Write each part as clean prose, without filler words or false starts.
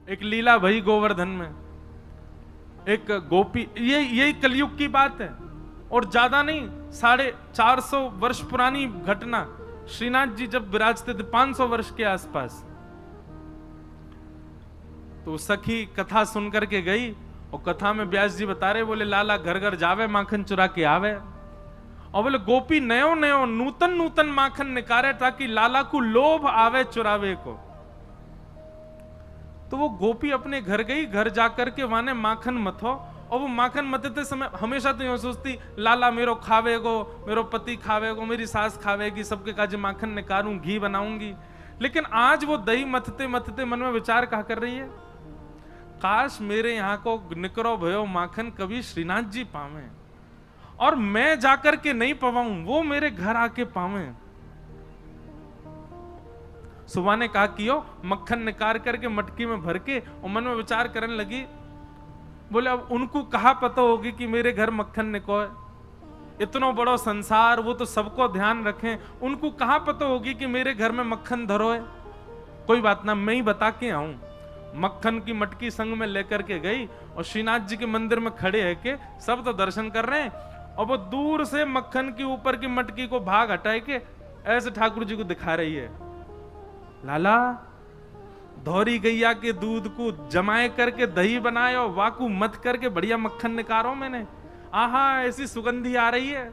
एक लीला भई गोवर्धन में, एक गोपी, यही कलयुग की बात है और ज्यादा नहीं, 450 वर्ष पुरानी घटना। श्रीनाथ जी जब विराजते थे 500 वर्ष के आसपास, तो सखी कथा सुन करके गई और कथा में व्यास जी बता रहे, बोले लाला घर घर जावे माखन चुरा के आवे, और बोले गोपी नयो नयो नूतन नूतन माखन निकारे ताकि लाला को लोभ आवे चुरावे को। तो वो गोपी अपने घर गई, घर जाकर के वहां ने माखन मथो, और वो माखन मथते समय हमेशा तो यूं सोचती लाला मेरो खावेगो, मेरो पति खावेगो, मेरी सास खावेगी, सबके काजे माखन निकालूं, घी बनाऊंगी। लेकिन आज वो दही मथते मथते मन में विचार कहा कर रही है, काश मेरे यहाँ को निकरो भयो माखन कभी श्रीनाथ जी पावे, और मैं जाकर के नहीं पवाऊं, वो मेरे घर आके पावे। सुबह ने कहा कियो, मक्खन निकाल करके मटकी में भर के, और मन में विचार करने लगी, बोले अब उनको कहा पता होगी कि मेरे घर मक्खन निकोए, इतना बड़ा संसार, वो तो सबको ध्यान रखें, उनको कहा पता होगी कि मेरे घर में मक्खन धरो है। कोई बात ना, मैं ही बता के आऊं। मक्खन की मटकी संग में लेकर के गई और श्रीनाथ जी के मंदिर में खड़े है के सब तो दर्शन कर रहे हैं, और वो दूर से मक्खन के ऊपर की मटकी को भाग हटाए के ऐसे ठाकुर जी को दिखा रही है, लाला धौरी गैया के दूध को जमाए करके दही बनाए और वाकू मत करके बढ़िया मक्खन निकारो मैंने, आहा ऐसी सुगंधी आ रही है,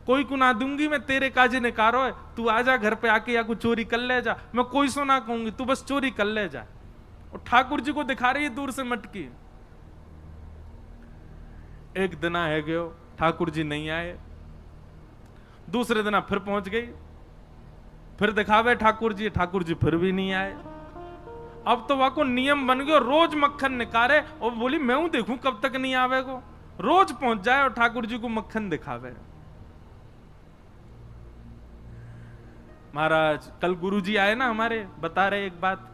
कोई को ना दूंगी मैं, तेरे काजे निकारो है, तू आजा घर पे आके, या को चोरी कर ले जा, मैं कोई सो ना कहूंगी, तू बस चोरी कर ले जा। और ठाकुर जी को दिखा रही है दूर से मटकी। एक दिन है गयो, ठाकुर जी नहीं आए, दूसरे दिन फिर पहुंच गई, फिर दिखावे ठाकुर जी फिर भी नहीं आए। अब तो वहां को नियम बन गया, रोज मक्खन निकाले, और बोली मैं हूं देखूं कब तक नहीं आवे को, रोज पहुंच जाए और ठाकुर जी को मक्खन दिखावे। महाराज कल गुरु जी आए ना हमारे, बता रहे एक बात,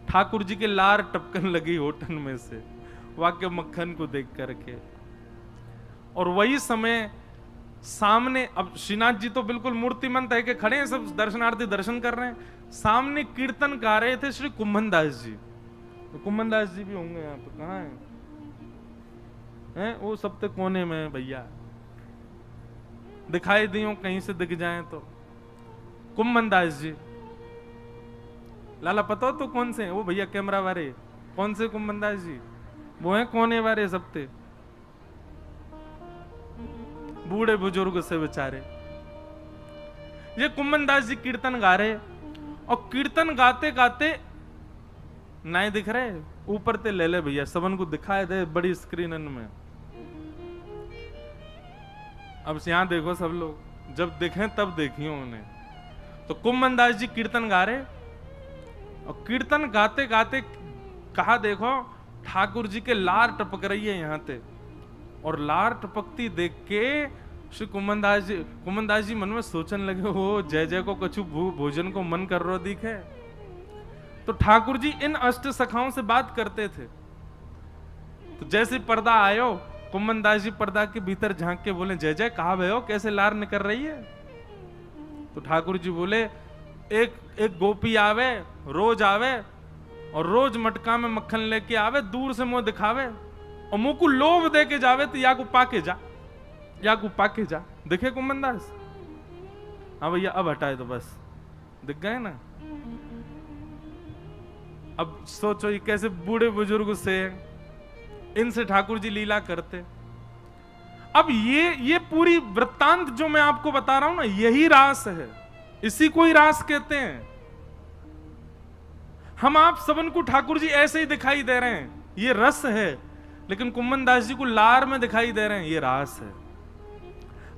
ठाकुर जी के लार टपकन लगी होठन में से वाक्य मक्खन को देख करके। और वही समय सामने, अब श्रीनाथ जी तो बिल्कुल मूर्तिमंत है कि खड़े हैं, सब दर्शनार्थी दर्शन कर रहे हैं, सामने कीर्तन गा रहे थे श्री कुम्भन दास जी। तो कुम्भन दास जी भी होंगे यहाँ पे, कहाँ हैं? वो सब तो कोने में भैया, दिखाई दियो कहीं से दिख जाए तो। कुम्भन दास जी, लाला पता हो तो कौन से हैं? वो भैया कैमरा वाले, कौन से कुम्भन दास जी? वो हैं कोने वाले सबते, बूढ़े बुजुर्ग से बेचारे। ये कुम्भन दास जी कीर्तन गा रहे, और कीर्तन गाते गाते नहीं दिख रहे, ऊपर ते ले ले भैया, सबन को दिखाए दे बड़ी स्क्रीन में। अब यहां देखो सब लोग, जब देखें तब देखियो उन्हें। तो कुम्भन दास जी कीर्तन गा रहे, और कीर्तन गाते गाते कहा देखो ठाकुर जी के लार टपक रही है यहां ते, और लार टपकती देख के श्री कुम्भन दास जी मन में सोचने लगे, हो जय जय को कछु भोजन को मन कर रो दिखे। तो ठाकुर जी इन अष्ट सखाओं से बात करते थे, तो जैसे पर्दा आयो, कुम्भन दास जी पर्दा के भीतर झांक के बोले, जय जय कहा भयो, कैसे लार निकल रही है? तो ठाकुर जी बोले, एक गोपी आवे, रोज आवे, और रोज मटका में मक्खन लेके आवे, दूर से मुंह दिखावे, और मुंह को लोभ दे के जावे, तो या को पाके जा, या को पाके जा। दिखे कुम्भन दास? हाँ भैया अब हटाए तो बस दिख गए ना। अब सोचो ये कैसे बूढ़े बुजुर्ग से, इनसे ठाकुर जी लीला करते। अब ये पूरी वृत्तांत जो मैं आपको बता रहा हूं ना, यही रास है, इसी को ही रास कहते हैं। हम आप सबन को ठाकुर जी ऐसे ही दिखाई दे रहे हैं, ये रस है, लेकिन कुम्भन दास जी को लार में दिखाई दे रहे हैं, ये रास है।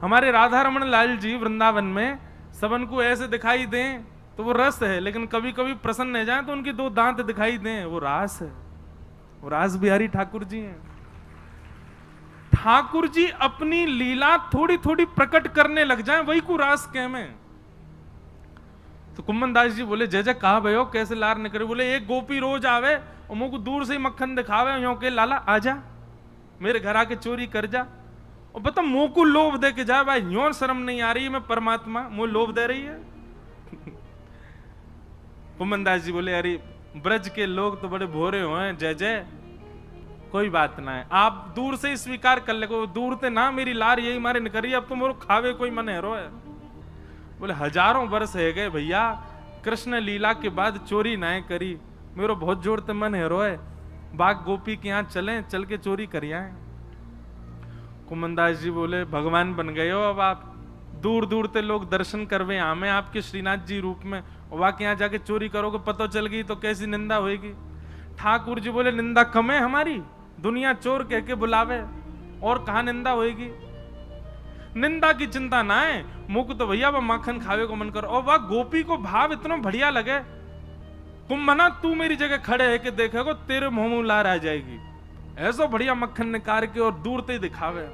हमारे राधा रमन लाल जी वृंदावन में सबन को ऐसे दिखाई दें तो वो रस है, लेकिन कभी कभी प्रसन्न हो जाए तो उनके दो दांत दिखाई दें, वो रास है। वो रास बिहारी ठाकुर जी हैं। ठाकुर जी अपनी लीला थोड़ी थोड़ी प्रकट करने लग जाएं, वही को रास कह में। तो कुम्भन दास जी बोले, जय जय कहा भयो, कैसे लार निकले? बोले, एक गोपी रोज आवे और मुंह को दूर से ही मक्खन दिखावे, यो के लाला आजा मेरे घर आके चोरी कर जा, और बता मुंह को लोभ दे के जाए। भाई यो शर्म नहीं आ रही है, मैं परमात्मा मुंह लोभ दे रही है? कुम्भन दास जी बोले, अरे ब्रज के लोग तो बड़े भोरे हुए, जय जय। कोई बात ना है, आप दूर से ही स्वीकार कर ले, दूर से ना मेरी लार यही मारे निकरी, अब तो मोर खावे कोई मन हेरो है। बोले हजारों वर्ष है गए भैया, कृष्ण लीला के बाद चोरी ना करी, मेरो बहुत जोर ते मन हेरो है, बाग गोपी के यहाँ चलें, चल के चोरी करिए। कुमनदास जी बोले भगवान बन गए हो अब आप, दूर दूर से लोग दर्शन करवे आमे आपके श्रीनाथ जी रूप में, वहां के यहाँ जाके चोरी करोगे, पता चल गई तो कैसी निंदा होगी। ठाकुर जी बोले निंदा कम है हमारी, दुनिया चोर कह के बुलावे, और कहा निंदा होगी। निंदा की चिंता ना है, मुख तो भैया वह माखन खावे को मन करो। और वह गोपी को भाव इतना बढ़िया लगे, कुंभना तू मेरी जगह खड़े है कि देखेगो तेरे मुंह में लार आ जाएगी, ऐसा बढ़िया मक्खन निकाल के और दूर से ही दिखावे।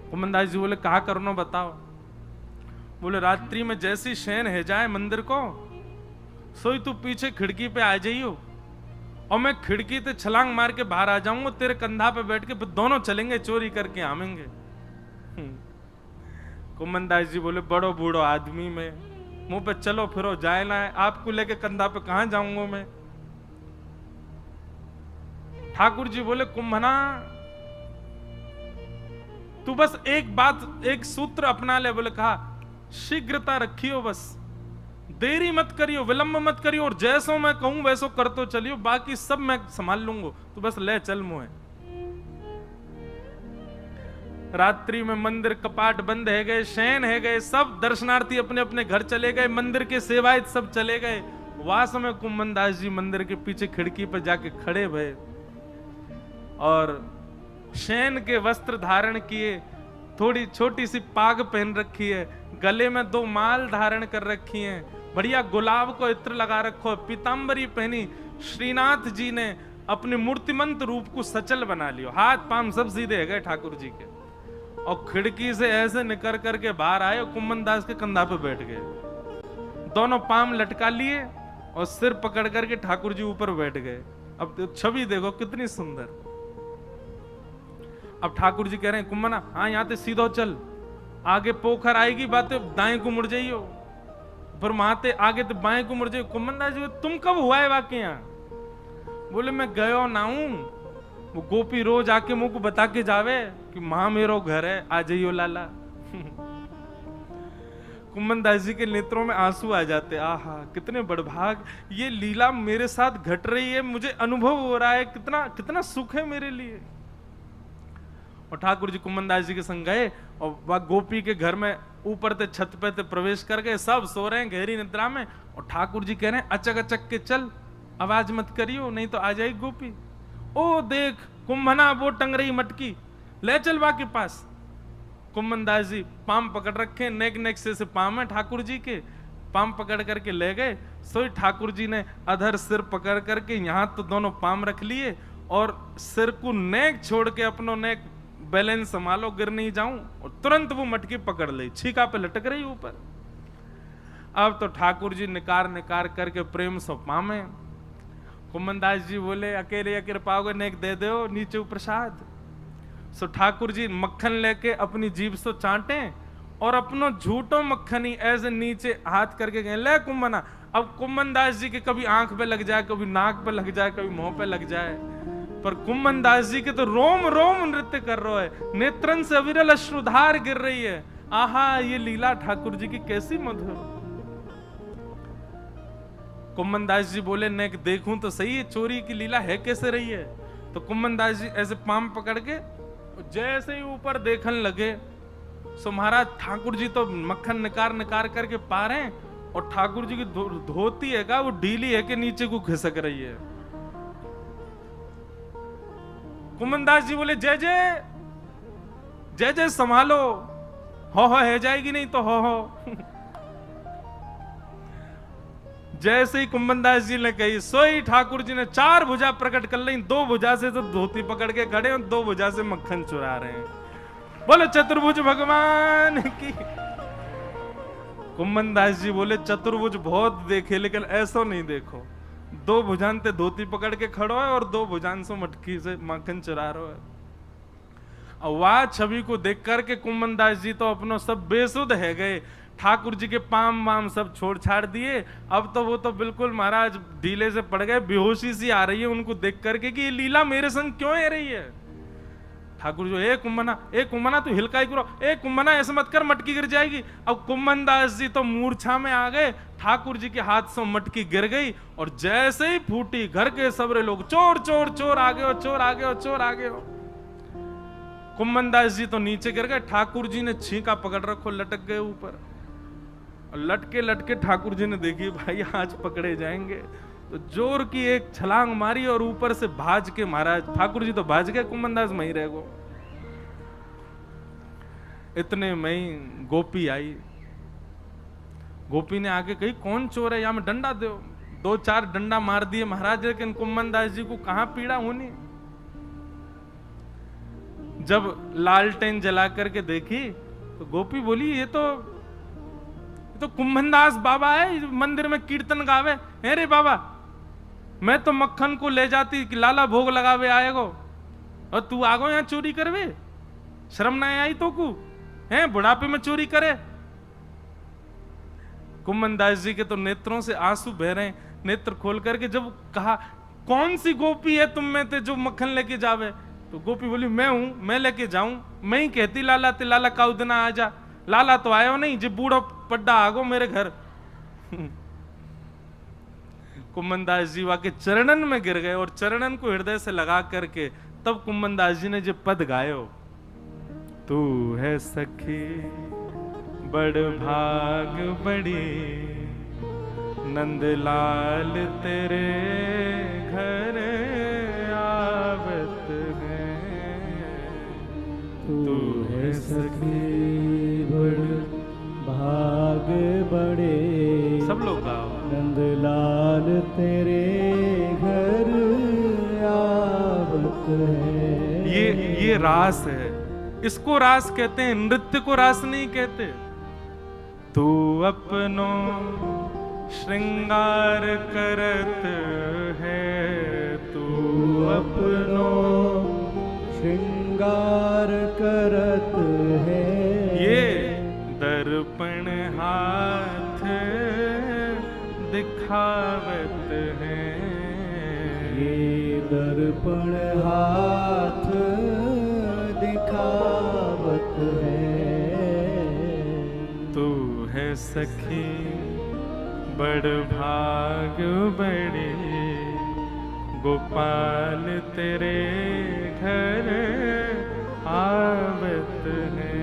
कुमनदास जी बोले कहा करनो बताओ। बोले रात्रि में जैसी शयन है जाए मंदिर को, सोई तू पीछे खिड़की पे आ जाइयो, और मैं खिड़की से छलांग मार के बाहर आ जाऊंगा, तेरे कंधा पे बैठ के दोनों चलेंगे चोरी करके आवेंगे। कुमनदास जी बोले बड़ो बूढ़ो आदमी में मुंह पे चलो फिरो जाए ना है, आपको लेके कंधा पे कहां जाऊंगा मैं। ठाकुर जी बोले कुंभना तू बस एक बात, एक सूत्र अपना ले। बोले कहा शीघ्रता रखियो, बस देरी मत करियो, विलंब मत करियो, और जैसो मैं कहूं वैसो कर तो चलियो, बाकी सब मैं संभाल लूंगा, तू बस ले चल मुझे। रात्रि में मंदिर कपाट बंद है गए, शयन है गए, सब दर्शनार्थी अपने अपने घर चले गए, मंदिर के सेवायत सब चले गए। वास में कुंभनदास जी मंदिर के पीछे खिड़की पर जाके खड़े भये और शयन के वस्त्र धारण किए, थोड़ी छोटी सी पाग पहन रखी है, गले में 2 माल धारण कर रखी हैं, बढ़िया गुलाब को इत्र लगा रखो, पीतांबरी पहनी। श्रीनाथ जी ने अपने मूर्तिमंत रूप को सचल बना लियो, हाथ पांव सब सीधे है गए ठाकुर जी के, और खिड़की से ऐसे निकल करके बाहर आए, कुंभनदास के कंधा पे बैठ गए, दोनों पांव लटका लिए और सिर पकड़ करके ठाकुर जी ऊपर बैठ गए। अब तो छवि देखो कितनी सुंदर। अब ठाकुर जी कह रहे हैं कुंभना हाँ यहाँ से सीधो चल, आगे पोखर आएगी बातें दाएं को मुड़ जाइयो, पर माते आगे तो बाएं को मुड़ जाइयो। कुंभनदास जी तुम कब हुआ है वाकई यहाँ? बोले मैं गयो ना हूं, वो गोपी रोज आके मुझको बता के जावे कि मां मेरो घर है, आ जाइयो लाला। कुंभनदास जी के नेत्रों में आंसू आ जाते, आहा कितने बड़भाग, ये लीला मेरे साथ घट रही है, मुझे अनुभव हो रहा है, कितना कितना सुख है मेरे लिए। और ठाकुर जी कुंभनदास जी के संग गए और वह गोपी के घर में ऊपर से छत पे ते प्रवेश कर गए, सब सो रहे हैं गहरी निद्रा में, और ठाकुर जी कह रहे हैं अचक अचक के चल, आवाज मत करियो नहीं तो आ जाएगी गोपी। ओ देख कुंभना वो टंग रही मटकी, ले चल बा के पास। कुंभनदास जी पाम पकड़ रखे, नेक नेक से पाम है ठाकुर जी के, पाम पकड़ करके ले गए। सोई ठाकुर जी ने अधर सिर पकड़ करके यहाँ तो दोनों पाम रख लिए, और सिर को नेक छोड़ के अपनो नेक बैलेंस संभालो गिर नहीं जाऊं, और तुरंत वो मटकी पकड़ ली, छीका पे लटक रही ऊपर। अब तो ठाकुर जी निकार निकार करके प्रेम से पामे। कुंभनदास जी बोले अकेले कृपाओगे नेक दे दो नीचे प्रसाद। सो ठाकुर जी मक्खन लेके अपनी जीभ से चाटे और अपनो झूठो मक्खन ही ऐसे नीचे हाथ करके गए ले कुंभना। अब कुंभनदास जी के कभी आंख पे लग जाए, कभी नाक पे लग जाए, कभी मुंह पे लग जाए, पर कुंभनदास जी के तो रोम रोम नृत्य कर रहा है, नेत्रन से अविरल अश्रुधार गिर रही है। आहा ये लीला ठाकुर जी की कैसी मधुर। कुंभनदास जी बोले नेक देखूं तो सही है चोरी की लीला है कैसे रही है। तो कुंभनदास जी ऐसे पाम पकड़ के जैसे ही ऊपर देखने लगे, सो महाराज ठाकुर जी तो मक्खन निकार निकार करके पा रहे हैं, और ठाकुर जी की धोती है का वो ढीली है कि नीचे को खिसक रही है। कुंभनदास जी बोले जय जय जय जय संभालो, हो है जाएगी नहीं तो हो। जैसे ही कुंभनदास जी ने कही सोई ठाकुर जी ने 4 भुजा प्रकट कर ली, 2 भुजा से तो धोती पकड़ के खड़े और 2 भुजा से मक्खन चुरा रहे हैं। बोले चतुर्भुज भगवान की। कुंभनदास जी बोले चतुर्भुज बहुत देखे लेकिन ऐसा नहीं देखो, 2 भुजान ते धोती पकड़ के खड़ो है और 2 भुजान से मटकी से मक्खन चुरा रहे है। और वह छवि को देख करके कुंभनदास जी तो अपनो सब बेसुध है गए। ठाकुर जी के पाम वाम सब छोड़ छाड़ दिए। अब तो वो तो बिल्कुल महाराज ढीले से पड़ गए, बेहोशी सी आ रही है उनको देख करके कि ये लीला मेरे संग क्यों है रही है। ठाकुर जो ए कुंभना तू हिलकाई करो, ए कुंभना ऐसे मत कर, मटकी गिर जाएगी। अब कुंभन दास जी तो मूर्छा में आ गए, ठाकुर जी के हाथ से मटकी गिर गई और जैसे ही फूटी घर के सबरे लोग चोर चोर चोर आ गए हो, चोर आ गए हो, चोर आ गए हो। कुंभन दास जी तो नीचे गिर गए, ठाकुर जी ने छींका पकड़ रखो, लटक गए ऊपर। और लटके लटके ठाकुर जी ने देखी भाई आज पकड़े जाएंगे, तो जोर की एक छलांग मारी और ऊपर से भाज के महाराज ठाकुर जी तो भाज गए, कुंभन दास वहीं रह गो। इतने में ही गोपी आई। गोपी ने आके कही कौन चोर है, या में डंडा दो। 2-4 डंडा मार दिए महाराज, लेकिन कुंभन दास जी को कहां पीड़ा होनी। जब लालटेन जला करके देखी तो गोपी बोली ये तो कुंभन दास बाबा है, मंदिर में कीर्तन गावे। है रे बाबा, मैं तो मक्खन को ले जाती कि लाला भोग लगावे आएगो, और तू आगो यहाँ चोरी करवे, शर्म ना आई तो को है, बुढ़ापे में चोरी करे। कुंभन दास जी के तो नेत्रों से आंसू बह रहे, नेत्र खोल करके जब कहा कौन सी गोपी है तुम में ते जो मक्खन लेके जावे, तो गोपी बोली मैं हूं, मैं लेके जाऊं, मैं ही कहती लाला ते लाला काउदना आ जा। लाला तो आयो नहीं, जो बूढ़ो पड्डा आगो मेरे घर। कुंभन दास जी वाके चरणन में गिर गए और चरणन को हृदय से लगा करके तब कुंभन दास जी ने जो पद गायो, तू है सखी बड़ भाग बड़ी, नंदलाल तेरे घर आवत है। तू है सखी बड़ भाग बड़े, सब लोग गाओ, नंदलाल तेरे घर आवत है। ये रास है, इसको रास कहते हैं, नृत्य को रास नहीं कहते। तू अपनो श्रृंगार करत है, तू अपनो श्रृंगार करत है। ये दर्पण हाथ दिखावत है, ये दर्पण हाथ दिखावत है। तू है सखी बड़ भाग बड़ी, गोपाल तेरे घर आवत है।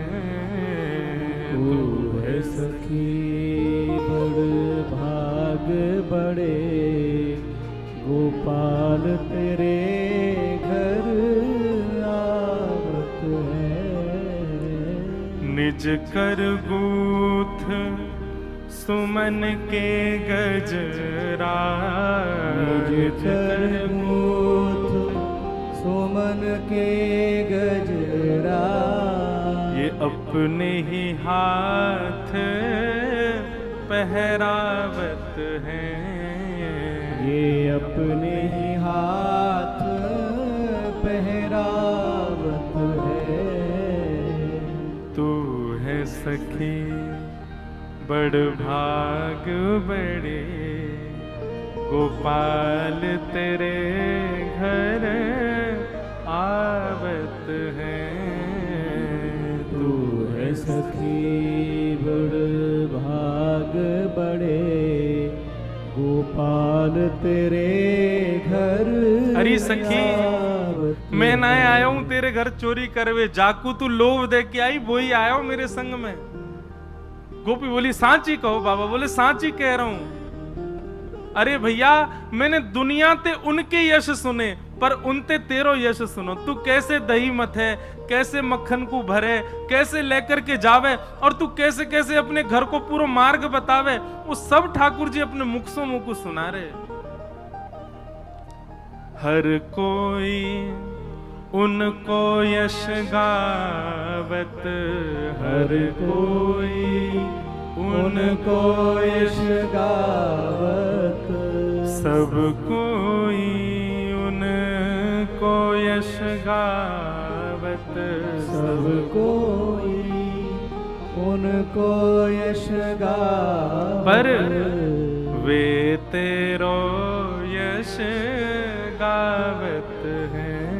तू है सखी बड़ भाग बड़े, गोपाल तेरे घर आवत है। निज कर गूथ सुमन के गजरा, निज कर गूथ सुमन के गजरा। ये अपने ही हाथ पहरावत है, ये अपने ही हाथ पहरावत है। तू है सखी बड़ भाग बड़े, गोपाल तेरे घर आवत है। तू है सखी बड़ भाग बड़े, गोपाल तेरे घर। अरे सखी मैं ना आया हूं तेरे घर चोरी करवे, जाकू तू लोभ दे के आई वही आया हूं मेरे संग में। गोपी बोली सांची कहो बाबा, बोले सांची कह रहा हूं। अरे भैया मैंने दुनिया ते उनके यश सुने पर उनते तेरो यश सुनो। तू कैसे दही मत है, कैसे मक्खन को भरे, कैसे लेकर के जावे, और तू कैसे कैसे अपने घर को पूरा मार्ग बतावे, वो सब ठाकुर जी अपने मुख से मुंह को सुना रहे। हर कोई उनको यश गावत, हर कोई उनको यश गावत। सब कोई उनको यश गावत, सब कोई उनको यश गावत पर वे तेरो यश गावत हैं,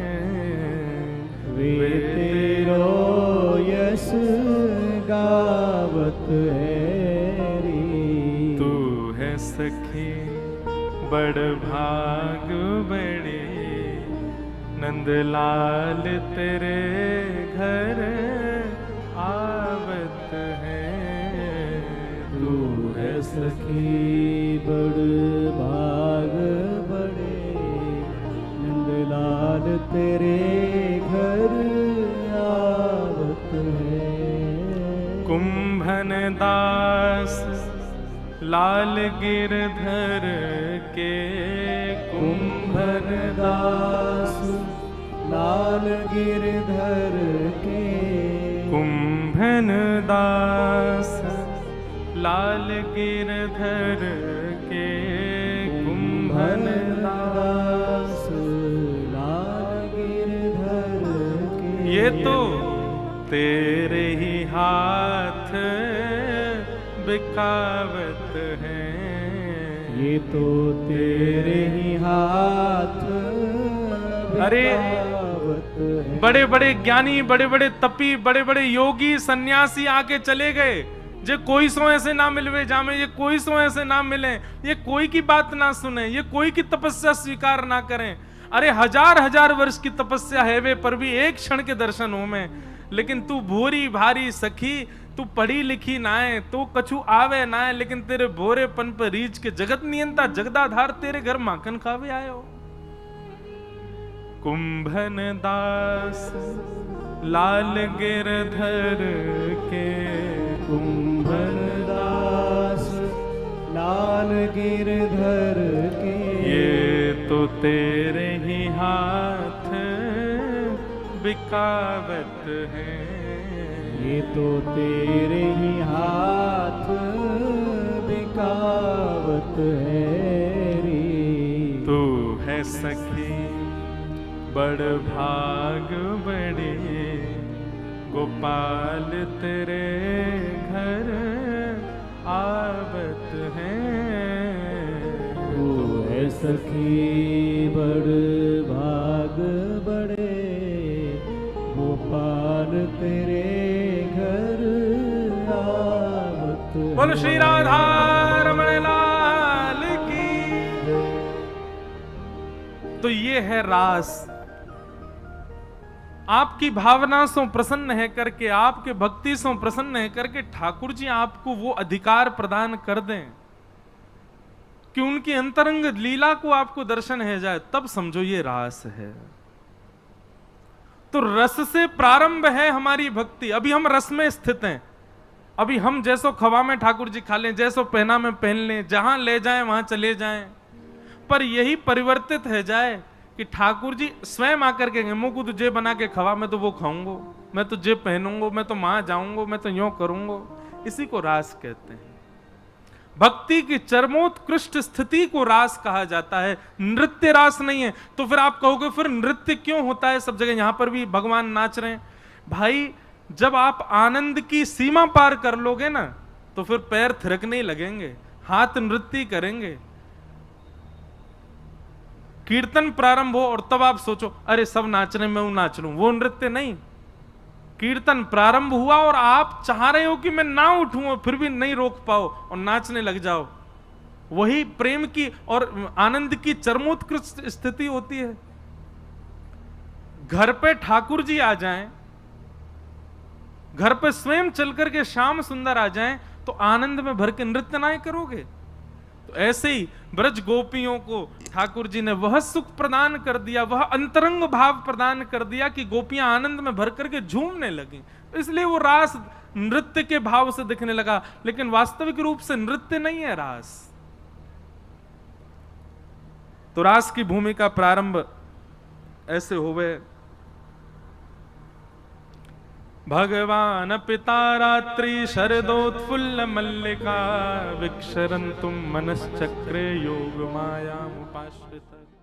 वे तेरो यश गावत है री। तू है सखी बड़ भाग बड़े, नंदलाल तेरे घर आवत है। तू है सखी बड़ भाग बड़े, नंदलाल तेरे घर आवत है। कुंभन दास लाल गिरधर के, कुंभन दास लाल गिरधर के, कुंभन दास लाल गिरधर के, कुंभन दास लाल गिरधर के। ये तो तेरे ही हाथ बिकावत हैं, ये तो तेरे ही हाथ अरे बिकावत है। बड़े बड़े ज्ञानी, बड़े बड़े तपी, बड़े बड़े योगी सन्यासी आके चले गए। जे कोई सो ऐसे ना मिलवे जामे, ये कोई सो ऐसे ना मिले, ये कोई की बात ना सुने, ये कोई की तपस्या स्वीकार ना करें। अरे हजार हजार वर्ष की तपस्या है वे, पर भी एक क्षण के दर्शन हो में। लेकिन तू भूरी भारी सखी, तू पढ़ी लिखी ना है, तो कछु आवे ना है, लेकिन तेरे भोरेपन पर रीच के जगत नियंता जगदाधार तेरे घर माखन खावे आयो। कुंभन दास लाल गिरधर के, कुंभन दास लाल गिरधर के। ये तो तेरे ही हाथ बिकावत है, ये तो तेरे ही हाथ बिकावत है री। तू है सखी बड़ भाग बड़े, गोपाल तेरे घर आवत हैं। तू है सखी बड़ भाग बड़े, गोपाल तेरे घर आवत है। बोल श्री राधा रमण लाल की। तो ये है रास। आपकी भावना से प्रसन्न है करके, आपके भक्ति से प्रसन्न है करके ठाकुर जी आपको वो अधिकार प्रदान कर दें कि उनकी अंतरंग लीला को आपको दर्शन है जाए, तब समझो ये रास है। तो रस से प्रारंभ है हमारी भक्ति। अभी हम रस में स्थित हैं। अभी हम जैसो खवा में ठाकुर जी खा लें, जैसो पहना में पहन लें, जहां ले जाएं वहां चले जाएं, पर यही परिवर्तित है जाए कि ठाकुर जी स्वयं आकर के मुंह को तुझे बना के खवा, मैं तो वो खाऊंगा, मैं तो जे पहनूंगा, मैं तो वहां जाऊंगा, मैं तो यूं करूंगा। इसी को रास कहते हैं। भक्ति की चरमोत्कृष्ट स्थिति को रास कहा जाता है, नृत्य रास नहीं है। तो फिर आप कहोगे फिर नृत्य क्यों होता है सब जगह, यहां पर भी भगवान नाच रहे हैं। भाई जब आप आनंद की सीमा पार कर लोगे ना, तो फिर पैर थिरकने ही लगेंगे, हाथ नृत्य करेंगे। कीर्तन प्रारंभ हो और तब आप सोचो अरे सब नाच रहे मैं नाच लूं, वो नृत्य नहीं। कीर्तन प्रारंभ हुआ और आप चाह रहे हो कि मैं ना उठूं और फिर भी नहीं रोक पाओ और नाचने लग जाओ, वही प्रेम की और आनंद की चरमोत्कृष्ट स्थिति होती है। घर पे ठाकुर जी आ जाएं, घर पे स्वयं चल करके श्याम सुंदर आ जाएं, तो आनंद में भर के नृत्य ना करोगे। तो ऐसे ही ब्रज गोपियों को ठाकुर जी ने वह सुख प्रदान कर दिया, वह अंतरंग भाव प्रदान कर दिया कि गोपियां आनंद में भर करके झूमने लगी। इसलिए वो रास नृत्य के भाव से दिखने लगा, लेकिन वास्तविक रूप से नृत्य नहीं है रास। तो रास की भूमिका प्रारंभ ऐसे हुए। भगवान पिता रात्रि शरदोत्फुल्ल मल्लिका, विक्षरन्तुम मनश्चक्रे योग मायामुपाश्रितः।